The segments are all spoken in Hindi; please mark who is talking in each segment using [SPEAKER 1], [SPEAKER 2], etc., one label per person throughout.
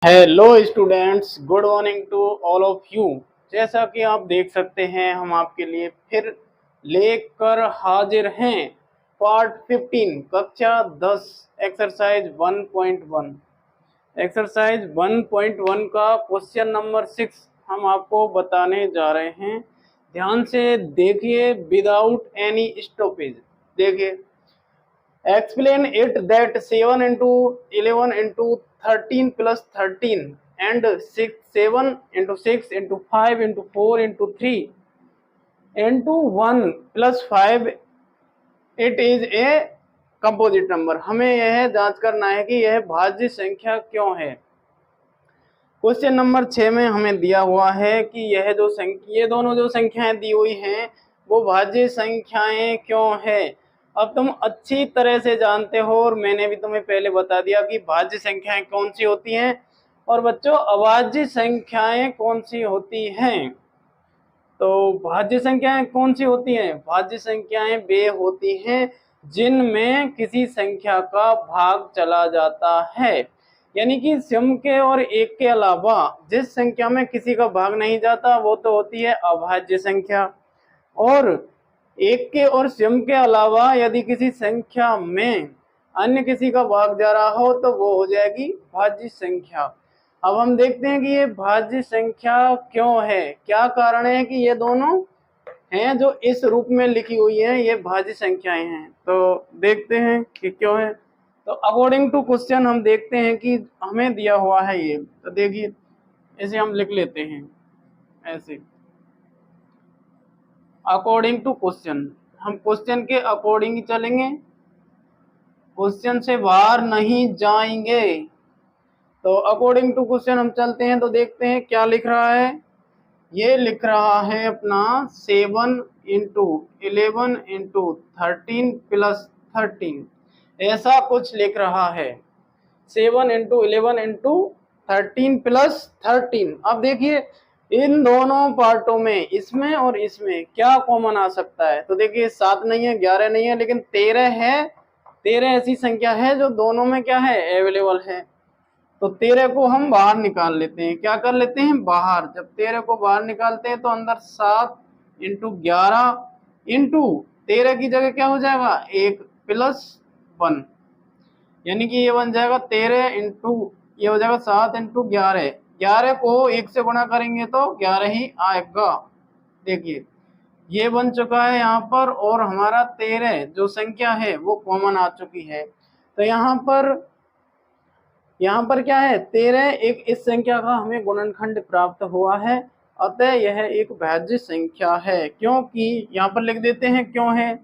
[SPEAKER 1] Hello students, good morning to all of you. जैसा कि आप देख सकते हैं, हम आपके लिए फिर लेकर हाजिर हैं पार्ट 15 कक्षा 10 एक्सरसाइज 1.1। एक्सरसाइज 1.1 का क्वेश्चन नंबर 6 हम आपको बताने जा रहे हैं। ध्यान से देखिए विदाउट एनी स्टॉपेज। देखिए, explain it that 7 into 11 into 13 plus 13 and 7 into 6 into 5 into 4 into 3 into 1 plus 5 it is a composite number. हमें यह जांच करना है कि यह भाज्य संख्या क्यों है। क्वेश्चन नंबर 6 में हमें दिया हुआ है कि ये दोनों जो संख्याएं दी हुई हैं वो भाज्य संख्याएं क्यों है। अब तुम अच्छी तरह से जानते हो और मैंने भी तुम्हें पहले बता दिया कि भाज्य संख्याएं कौन सी होती हैं और बच्चों अभाज्य संख्याएं कौन सी होती हैं। तो भाज्य संख्याएं कौन सी होती हैं? भाज्य संख्याएं वे होती हैं जिनमें किसी संख्या का भाग चला जाता है, यानी कि सम के और एक के अलावा जिस संख्या में किसी का भाग नहीं जाता वो तो होती है अभाज्य संख्या, और एक के और सम के अलावा यदि किसी संख्या में अन्य किसी का भाग जा रहा हो तो वो हो जाएगी भाज्य संख्या। अब हम देखते हैं कि ये भाज्य संख्या क्यों है, क्या कारण है कि ये दोनों हैं जो इस रूप में लिखी हुई हैं ये भाज्य संख्याएं हैं। तो देखते हैं कि क्यों है। तो अकॉर्डिंग टू क्वेश्चन हम देखते हैं कि हमें दिया हुआ है ये। तो देखिए, इसे हम लिख लेते हैं ऐसे, अकॉर्डिंग टू क्वेश्चन। हम क्वेश्चन के अकॉर्डिंग ही चलेंगे, क्वेश्चन से बाहर नहीं जाएंगे। तो अकॉर्डिंग टू क्वेश्चन हम चलते हैं। तो देखते हैं क्या लिख रहा है। ये लिख रहा है अपना 7 इंटू 11 इंटू 13 प्लस 13, ऐसा कुछ लिख रहा है। 7 इंटू 11 इंटू 13 प्लस 13। अब देखिए इन दोनों पार्टों में, इसमें और इसमें क्या कॉमन आ सकता है। तो देखिए 7 नहीं है, 11 नहीं है, लेकिन 13 है। 13 ऐसी संख्या है जो दोनों में क्या है, अवेलेबल है। तो 13 को हम बाहर निकाल लेते हैं। क्या कर लेते हैं, बाहर। जब 13 को बाहर निकालते हैं तो अंदर 7 इंटू 11 इंटू 13 की जगह क्या हो जाएगा, 1 प्लस 1, यानी कि ये बन जाएगा 13 इंटू, ये हो जाएगा 7 इंटू 11। 11 को 1 से गुणा करेंगे तो 11 ही आएगा। देखिए ये बन चुका है यहाँ पर, और हमारा 13 जो संख्या है वो कॉमन आ चुकी है। तो यहाँ पर क्या है, 13 एक इस संख्या का हमें गुणनखंड प्राप्त हुआ है, अतः यह एक भाज्य संख्या है। क्योंकि यहाँ पर लिख देते हैं क्यों है,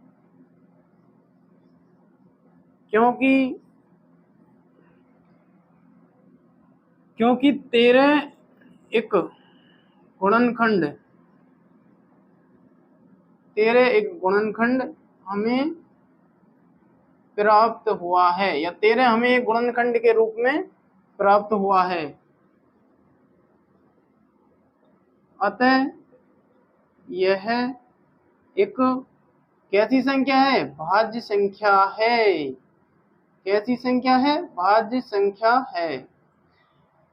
[SPEAKER 1] क्योंकि 13 एक गुणनखंड, 13 एक गुणनखंड हमें प्राप्त हुआ है, या 13 हमें एक गुणनखंड के रूप में प्राप्त हुआ है। अतः यह एक कैसी संख्या है, भाज्य संख्या है। कैसी संख्या है, भाज्य संख्या है।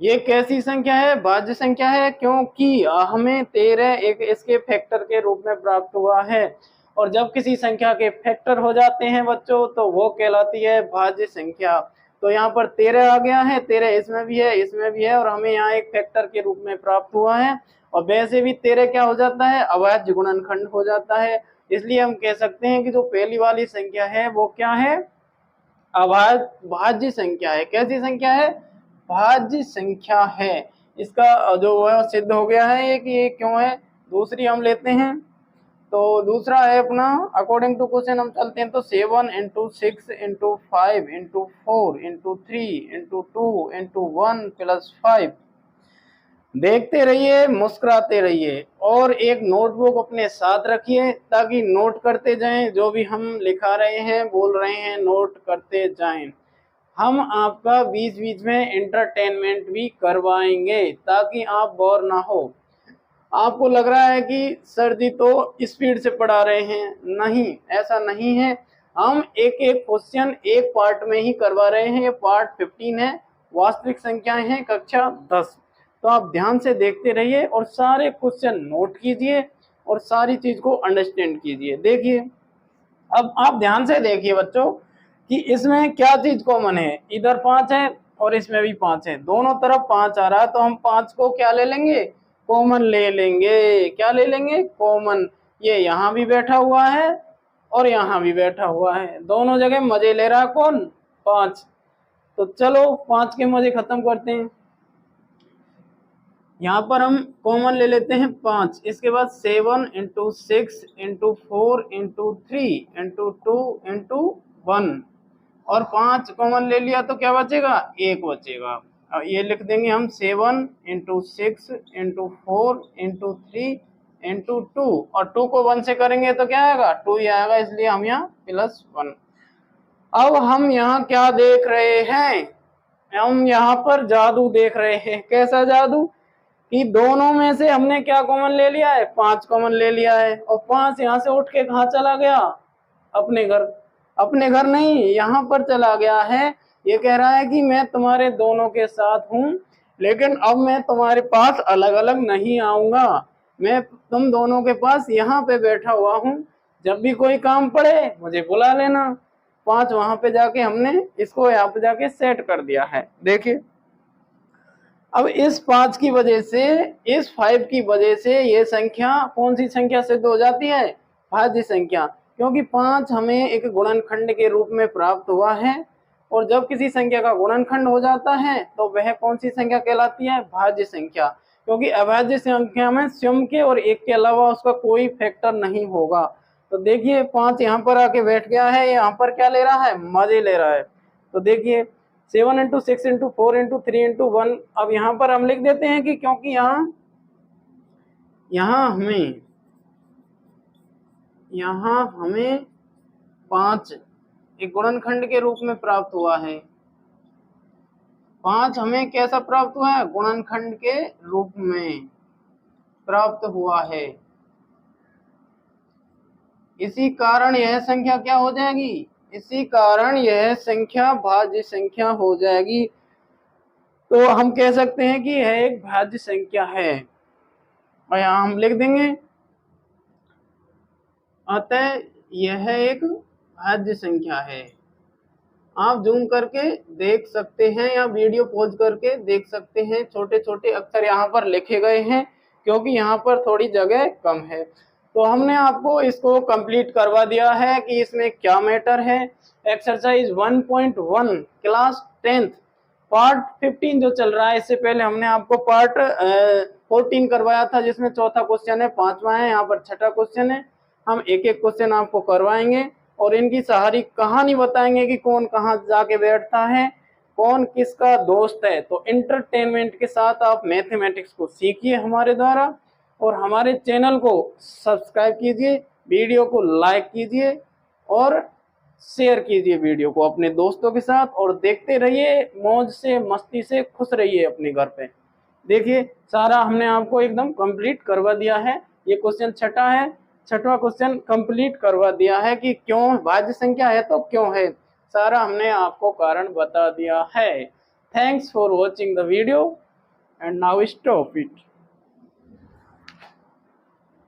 [SPEAKER 1] ये कैसी संख्या है, भाज्य संख्या है, क्योंकि हमें 13 एक इसके फैक्टर के रूप में प्राप्त हुआ है, और जब किसी संख्या के फैक्टर हो जाते हैं बच्चों तो वो कहलाती है भाज्य संख्या। तो यहाँ पर 13 आ गया है, 13 इसमें भी है, इसमें भी है, और हमें यहाँ एक फैक्टर के रूप में प्राप्त हुआ है। और वैसे भी 13 क्या हो जाता है, अभाज्य गुणनखंड हो जाता है। इसलिए हम कह सकते हैं कि जो पहली वाली संख्या है वो क्या है, भाज्य संख्या है। कैसी संख्या है, भाज्य संख्या है। इसका जो है सिद्ध हो गया है कि ये क्यों है। दूसरी हम लेते हैं। तो दूसरा है अपना, अकॉर्डिंग टू क्वेश्चन हम चलते हैं। तो 7 into 6 into 5 into 4 into 3 into 2 into 1 plus 5। देखते रहिए, मुस्कुराते रहिए, और एक नोटबुक अपने साथ रखिए ताकि नोट करते जाएं। जो भी हम लिखा रहे हैं, बोल रहे हैं, नोट करते जाएं। हम आपका बीच बीच में एंटरटेनमेंट भी करवाएंगे ताकि आप बोर ना हो। आपको लग रहा है कि सर जी तो स्पीड से पढ़ा रहे हैं, नहीं, ऐसा नहीं है। हम एक एक क्वेश्चन एक पार्ट में ही करवा रहे हैं। ये पार्ट 15 है, वास्तविक संख्याएं हैं कक्षा 10। तो आप ध्यान से देखते रहिए और सारे क्वेश्चन नोट कीजिए और सारी चीज को अंडरस्टैंड कीजिए। देखिए अब आप ध्यान से देखिए बच्चों कि इसमें क्या चीज कॉमन है, इधर 5 है और इसमें भी 5 है, दोनों तरफ 5 आ रहा है, तो हम 5 को क्या ले लेंगे, कॉमन ले लेंगे। क्या ले लेंगे, कॉमन। ये यहाँ भी बैठा हुआ है और यहाँ भी बैठा हुआ है, दोनों जगह मजे ले रहा है कौन, 5। तो चलो 5 के मजे खत्म करते हैं। यहाँ पर हम कॉमन ले लेते हैं 5। इसके बाद 7 into 6 into 4 into 3 into 2 into 1 और 5 कॉमन ले लिया तो क्या बचेगा, 1 बचेगा। अब ये लिख देंगे हम 7 इंटू 6 इंटू 4 इंटू 3 इंटू 2 और 2 को 1 से करेंगे तो क्या आएगा, 2 ही आएगा, इसलिए हम यहाँ +1। अब हम यहाँ क्या देख रहे हैं, हम यहाँ पर जादू देख रहे हैं। कैसा जादू कि दोनों में से हमने क्या कॉमन ले लिया है, 5 कॉमन ले लिया है और 5 यहाँ से उठ के कहाँ चला गया, अपने घर। अपने घर नहीं, यहाँ पर चला गया है। ये कह रहा है कि मैं तुम्हारे दोनों के साथ हूँ, लेकिन अब मैं तुम्हारे पास अलग अलग नहीं आऊंगा, मैं तुम दोनों के पास यहाँ पे बैठा हुआ हूँ, जब भी कोई काम पड़े मुझे बुला लेना। 5 वहां पे जाके हमने इसको यहाँ पे जाके सेट कर दिया है। देखिए अब इस 5 की वजह से, इस 5 की वजह से ये संख्या कौन सी संख्या सिद्ध हो जाती है, भाज्य संख्या, क्योंकि 5 हमें एक गुणनखंड के रूप में प्राप्त हुआ है और जब किसी संख्या का गुणनखंड हो जाता है तो वह कौन सी संख्या कहलाती है, भाज्य संख्या। क्योंकि अभाज्य संख्या में स्वयं के और एक के अलावा उसका कोई फैक्टर नहीं होगा। तो देखिए 5 यहाँ पर आके बैठ गया है, यहाँ पर क्या ले रहा है, मजे ले रहा है। तो देखिए 7 इंटू 6 इंटू 4 इंटू 3 इंटू 1। अब यहाँ पर हम लिख देते हैं कि क्योंकि यहाँ हमें 5 एक गुणनखंड के रूप में प्राप्त हुआ है। 5 हमें कैसा प्राप्त हुआ है, गुणनखंड के रूप में प्राप्त हुआ है। इसी कारण यह संख्या क्या हो जाएगी, इसी कारण यह संख्या भाज्य संख्या हो जाएगी। तो हम कह सकते हैं कि यह एक भाज्य संख्या है और यहाँ हम लिख देंगे अतः यह एक भाज्य संख्या है। आप जूम करके देख सकते हैं या वीडियो पॉज करके देख सकते हैं, छोटे छोटे अक्षर यहाँ पर लिखे गए हैं क्योंकि यहाँ पर थोड़ी जगह कम है। तो हमने आपको इसको कंप्लीट करवा दिया है कि इसमें क्या मैटर है। एक्सरसाइज 1.1 क्लास 10th पार्ट 15 जो चल रहा है, इससे पहले हमने आपको पार्ट 14 करवाया था जिसमें चौथा क्वेश्चन है, 5वां है, यहाँ पर छठा क्वेश्चन है। हम एक एक क्वेश्चन आपको करवाएंगे और इनकी सारी कहानी बताएंगे कि कौन कहाँ जाके बैठता है, कौन किसका दोस्त है। तो इंटरटेनमेंट के साथ आप मैथमेटिक्स को सीखिए हमारे द्वारा और हमारे चैनल को सब्सक्राइब कीजिए, वीडियो को लाइक कीजिए और शेयर कीजिए वीडियो को अपने दोस्तों के साथ और देखते रहिए, मौज से मस्ती से खुश रहिए अपने घर पे। देखिए सारा हमने आपको एकदम कंप्लीट करवा दिया है। ये क्वेश्चन छठा है, छठवां क्वेश्चन कंप्लीट करवा दिया है कि क्यों भाज्य संख्या है तो क्यों है, सारा हमने आपको कारण बता दिया है। Thanks for watching the video and now stop it.